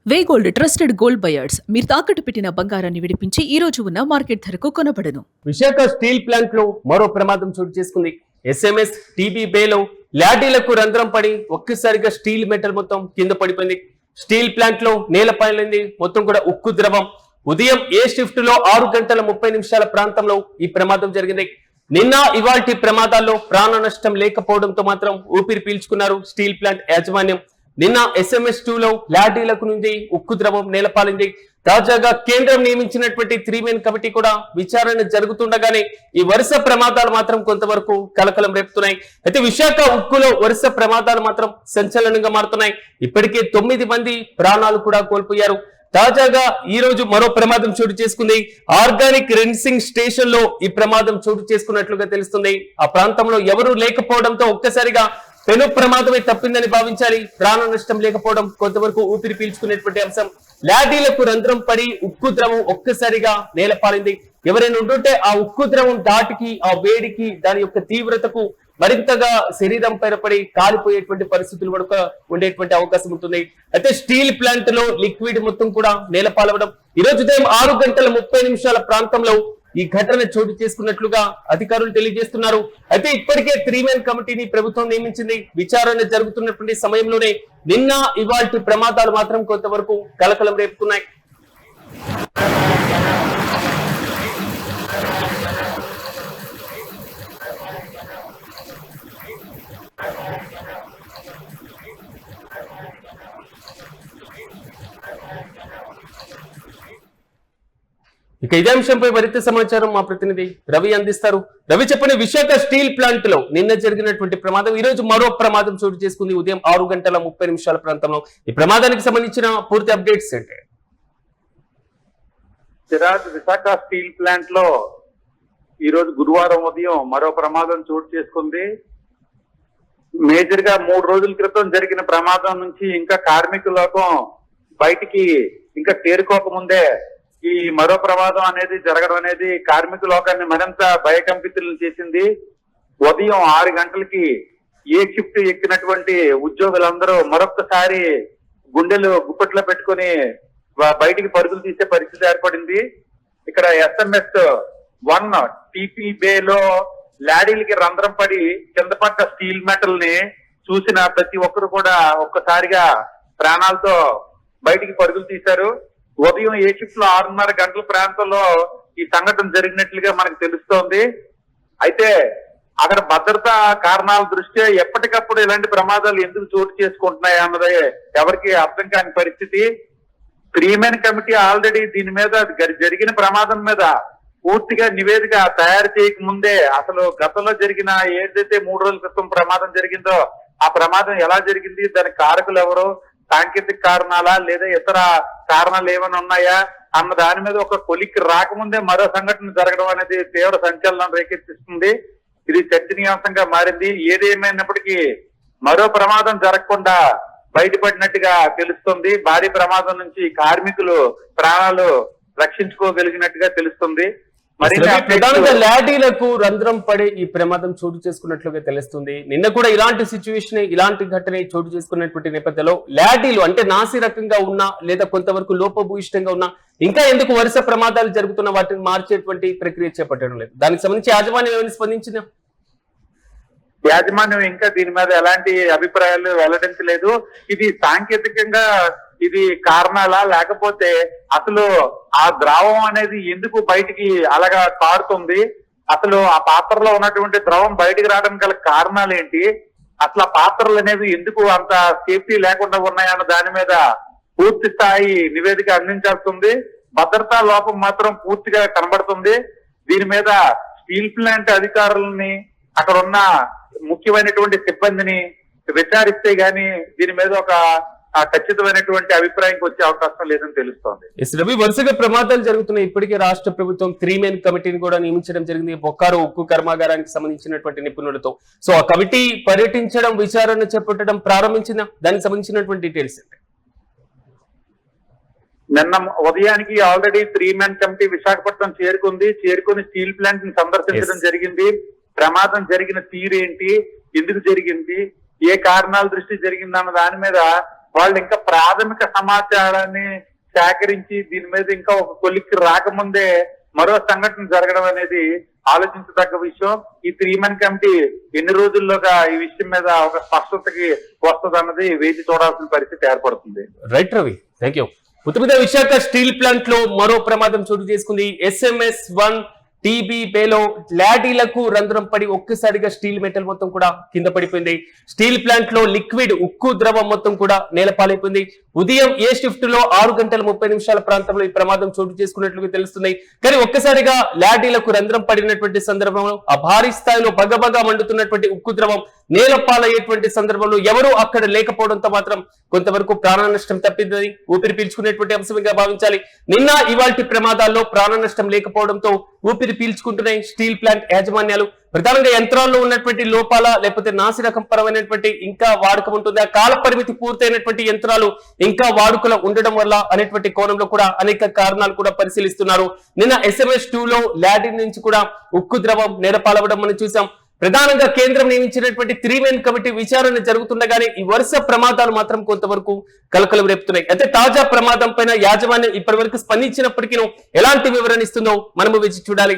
వే gold trusted gold buyers మీరు తాకట్టు పెట్టిన బంగారాన్ని విడిపించి ఈ రోజు ఉన్న మార్కెట్ ధరకు కొనబడను. విశాఖ స్టీల్ ప్లాంట్ లో మరో ప్రమాదం చోటు చేసుకుంది. ఎస్ఎంఎస్ టీబీ బేలో లాడీలకు రంధ్రం పడి ఒక్కసారిగా స్టీల్ మెటల్ మొత్తం కింద పడిపోయింది. స్టీల్ ప్లాంట్ లో నేలపైలింది మొత్తం కూడా ఉక్కు ద్రవం. ఉదయం ఏ షిఫ్ట్ లో 6:30 ప్రాంతంలో ఈ ప్రమాదం జరిగింది. నిన్న ఇవాల్టి ప్రమాదాల్లో ప్రాణ నష్టం లేకపోవడంతో మాత్రం ఊపిరి పీల్చుకున్నారు స్టీల్ ప్లాంట్ యాజమాన్యం. నిన్న SMS2 లో లాడీలకు నుండి ఉక్కు ద్రవం నేలపాలింది. తాజాగా కేంద్రం నియమించినటువంటి 3 కమిటీ కూడా విచారణ జరుగుతుండగానే ఈ వరుస ప్రమాదాలు మాత్రం కొంతవరకు కలకలం రేపుతున్నాయి. అయితే విశాఖ ఉక్కులో వరుస ప్రమాదాలు మాత్రం సంచలనంగా మారుతున్నాయి. ఇప్పటికే 9 మంది ప్రాణాలు కూడా కోల్పోయారు. తాజాగా ఈ రోజు మరో ప్రమాదం చోటు చేసుకుంది. ఆర్గానిక్ రెన్సింగ్ స్టేషన్ లో ఈ ప్రమాదం చోటు చేసుకున్నట్లుగా తెలుస్తుంది. ఆ ప్రాంతంలో ఎవరూ లేకపోవడంతో ఒక్కసారిగా పెను ప్రమాదమే తప్పిందని భావించాలి. ప్రాణ నష్టం లేకపోవడం కొంతవరకు ఊపిరి పీల్చుకునేటువంటి అంశం. లాడీలకు రంధ్రం పడి ఉక్కు ద్రవం ఒక్కసారిగా నేలపాలింది. ఎవరైనా ఉంటుంటే ఆ ఉక్కు ద్రవం దాటికి ఆ వేడికి దాని యొక్క తీవ్రతకు మరింతగా శరీరం పైన పడి కాలిపోయేటువంటి పరిస్థితులు కూడా ఉండేటువంటి అవకాశం ఉంటుంది. అయితే స్టీల్ ప్లాంట్ లో లిక్విడ్ మొత్తం కూడా నేలపాలవడం ఈ రోజు ఉదయం 6:30 ప్రాంతంలో ఈ ఘటన చోటు చేసుకున్నట్లుగా అధికారులు తెలియజేస్తున్నారు. అయితే ఇప్పటికే 3 కమిటీని ప్రభుత్వం నియమించింది. విచారణ జరుగుతున్నటువంటి సమయంలోనే నిన్న ఇవాల్టి ప్రమాదాలు మాత్రం కొంతవరకు కలకలం రేపుతున్నాయి. ఇక ఇదే అంశంపై మరింత సమాచారం మా ప్రతినిధి రవి అందిస్తారు. రవి చెప్పండి, విశాఖ స్టీల్ ప్లాంట్ లో నిన్న జరిగినటువంటి ప్రమాదం ఈ రోజు మరో ప్రమాదం చోటు చేసుకుంది. ఉదయం 6:30 ప్రాంతంలో ఈ ప్రమాదానికి సంబంధించిన పూర్తి అప్డేట్స్ ఏంటి? సిరాజ్, విశాఖ స్టీల్ ప్లాంట్ లో ఈ రోజు గురువారం ఉదయం మరో ప్రమాదం చోటు చేసుకుంది. మేజర్ గా 3 రోజుల క్రితం జరిగిన ప్రమాదం నుంచి ఇంకా కార్మికుల లోకం బయటికి ఇంకా తేరుకోకముందే ఈ మరో ప్రమాదం అనేది జరగడం అనేది కార్మిక లోకాన్ని మరింత భయకంపితులను చేసింది. ఉదయం 6 గంటలకి ఏ షిఫ్ట్ ఎక్కినటువంటి ఉద్యోగులందరూ మరొక్కసారి గుండెలు గుప్పట్లో పెట్టుకుని బయటికి పరుగులు తీసే పరిస్థితి ఏర్పడింది. ఇక్కడ SMS1 టీపీ బేలో లాడీలకి రంధ్రం పడి కింద పడ్డ స్టీల్ మెటల్ ని చూసిన ప్రతి ఒక్కరు కూడా ఒక్కసారిగా ప్రాణాలతో బయటికి పరుగులు తీశారు. ఉదయం ఏ షిఫ్ట్ లో 6:30 గంటల ప్రాంతంలో ఈ సంఘటన జరిగినట్లుగా మనకు తెలుస్తోంది. అయితే అక్కడ భద్రతా కారణాల దృష్ట్యా ఎప్పటికప్పుడు ఇలాంటి ప్రమాదాలు ఎందుకు చోటు చేసుకుంటున్నాయి అన్నది ఎవరికి అర్థం కాని పరిస్థితి. 3 కమిటీ ఆల్రెడీ దీని మీద జరిగిన ప్రమాదం మీద పూర్తిగా నివేదిక తయారు చేయక ముందే అసలు గతంలో జరిగిన ఏదైతే 3 రోజుల క్రితం ప్రమాదం జరిగిందో ఆ ప్రమాదం ఎలా జరిగింది, దానికి కారకులు ఎవరు, సాంకేతిక కారణాలా లేదా ఇతర కారణాలు ఏమైనా ఉన్నాయా అన్న దాని మీద ఒక కొలిక్కి రాకముందే మరో సంఘటన జరగడం అనేది తీవ్ర సంచలనం రేకెత్తిస్తుంది. ఇది చర్చనీయాంశంగా మారింది. ఏదేమైనప్పటికీ మరో ప్రమాదం జరగకుండా బయటపడినట్టుగా తెలుస్తుంది. భారీ ప్రమాదం నుంచి కార్మికులు ప్రాణాలు రక్షించుకోగలిగినట్టుగా తెలుస్తుంది. ప్రధానంగా లాడీలకు రంధ్రం పడే ఈ ప్రమాదం చోటు చేసుకున్నట్లుగా తెలుస్తుంది. నిన్న కూడా ఇలాంటి సిచ్యువేషన్ ఇలాంటి ఘటన చోటు చేసుకున్నటువంటి నేపథ్యంలో లాడీలు అంటే నాసి రకంగా ఉన్నా లేదా కొంతవరకు లోపభూయిష్టంగా ఉన్నా ఇంకా ఎందుకు వరుస ప్రమాదాలు జరుగుతున్న వాటిని మార్చేటువంటి ప్రక్రియ చేపట్టడం లేదు? దానికి సంబంధించి యాజమాన్యం ఏమైనా స్పందించిందా? యాజమాన్యం ఇంకా దీని మీద ఎలాంటి అభిప్రాయాలు వెల్లడించలేదు. ఇది సాంకేతికంగా ఇది కారణాలా లేకపోతే అసలు ఆ ద్రవం అనేది ఎందుకు బయటికి అలాగా కారుతుంది, అసలు ఆ పాత్రలో ఉన్నటువంటి ద్రవం బయటికి రావడం గల కారణాలు ఏంటి, అసలు ఆ పాత్రలు అనేవి ఎందుకు అంత సేఫ్టీ లేకుండా ఉన్నాయన్న దాని మీద పూర్తి స్థాయి నివేదిక అందించాల్సింది. భద్రతా లోపం మాత్రం పూర్తిగా కనబడుతుంది. దీని మీద స్టీల్ ప్లాంట్ అధికారులని అక్కడ ఉన్న ముఖ్యమైనటువంటి సిబ్బందిని విచారిస్తే గాని దీని మీద ఒక ఖచ్చితమైనటువంటి అభిప్రాయంకి వచ్చే అవకాశం లేదని తెలుస్తోంది. రవి, వరుసగా ప్రమాదాలు జరుగుతున్నాయి. ఇప్పటికే రాష్ట్ర ప్రభుత్వం 3 కమిటీని కూడా నియమించడం జరిగింది. బొక్కారు ఉక్కు కర్మాగారానికి సంబంధించినటువంటి నిపుణులతో. సో ఆ కమిటీ పర్యటించడం, విచారణ చేపట్టడం ప్రారంభించిన దానికి సంబంధించినటువంటి డీటెయిల్స్ ఏంటి? నిన్న ఉదయానికి ఆల్రెడీ 3 కమిటీ విశాఖపట్నం చేరుకుని స్టీల్ ప్లాంట్ ని సందర్శించడం జరిగింది. ప్రమాదం జరిగిన తీరేంటి, ఎందుకు జరిగింది, ఏ కారణాల దృష్టి జరిగిందన్న దాని మీద వాళ్ళు ఇంకా ప్రాథమిక సమాచారాన్ని సేకరించి దీని మీద ఇంకా ఒక కొలిక్కి రాకముందే మరో సంఘటన జరగడం అనేది ఆలోచించదగ్గ విషయం. ఈ 3-man కమిటీ ఎన్ని రోజుల్లోగా ఈ విషయం మీద ఒక స్పష్టతకి వస్తుంది అన్నది వేచి చూడాల్సిన పరిస్థితి ఏర్పడుతుంది. Right Ravi, thank you. ఉత్తర విశాఖ స్టీల్ ప్లాంట్ లో మరో ప్రమాదం చోటు చేసుకుంది. SMS-1 టీబీ బేలో లాడీలకు రంధ్రం పడి ఒక్కసారిగా స్టీల్ మెటల్ మొత్తం కూడా కింద పడిపోయింది. స్టీల్ ప్లాంట్ లో లిక్విడ్ ఉక్కు ద్రవం మొత్తం కూడా నేలపాలైపోయింది. ఉదయం ఏ షిఫ్ట్ లో 6:30 ప్రాంతంలో ఈ ప్రమాదం చోటు చేసుకున్నట్లుగా తెలుస్తుంది. కానీ ఒక్కసారిగా లాడీలకు రంధ్రం పడినటువంటి సందర్భంలో ఆ భారీ స్థాయిలో బగబగా మండుతున్నటువంటి ఉక్కు ద్రవం నేలపాలయ్యేటువంటి సందర్భంలో ఎవరు అక్కడ లేకపోవడంతో మాత్రం కొంతవరకు ప్రాణ నష్టం తప్పిందని ఊపిరి పీల్చుకునేటువంటి అంశంగా భావించాలి. నిన్న ఇవాల్టి ప్రమాదాల్లో ప్రాణ నష్టం లేకపోవడంతో ఊపిరి పీల్చుకుంటున్నాయి స్టీల్ ప్లాంట్ యాజమాన్యాలు. ప్రధానంగా యంత్రాల్లో ఉన్నటువంటి లోపాల లేకపోతే నాసిరకం పరమైనటువంటి ఇంకా వాడకం ఉంటుందా, కాల పరిమితి పూర్తయినటువంటి యంత్రాలు ఇంకా వాడుకలో ఉండడం వల్ల అనేటువంటి కోణంలో కూడా అనేక కారణాలు కూడా పరిశీలిస్తున్నారు. నిన్న SMS-2 లో లాడీ నుంచి కూడా ఉక్కు ద్రవం నేలపాలవడం మనం చూసాం. ప్రధానంగా కేంద్రం నియమించినటువంటి 3-man కమిటీ విచారణ జరుగుతుండగానే ఈ వరుస ప్రమాదాలు మాత్రం కొంతవరకు కలకలం రేపుతున్నాయి. అయితే తాజా ప్రమాదం పైన యాజమాన్యం ఇప్పటి వరకు స్పందించినప్పటికీ ఎలాంటి వివరణ ఇస్తుందో మనము వేచి చూడాలి.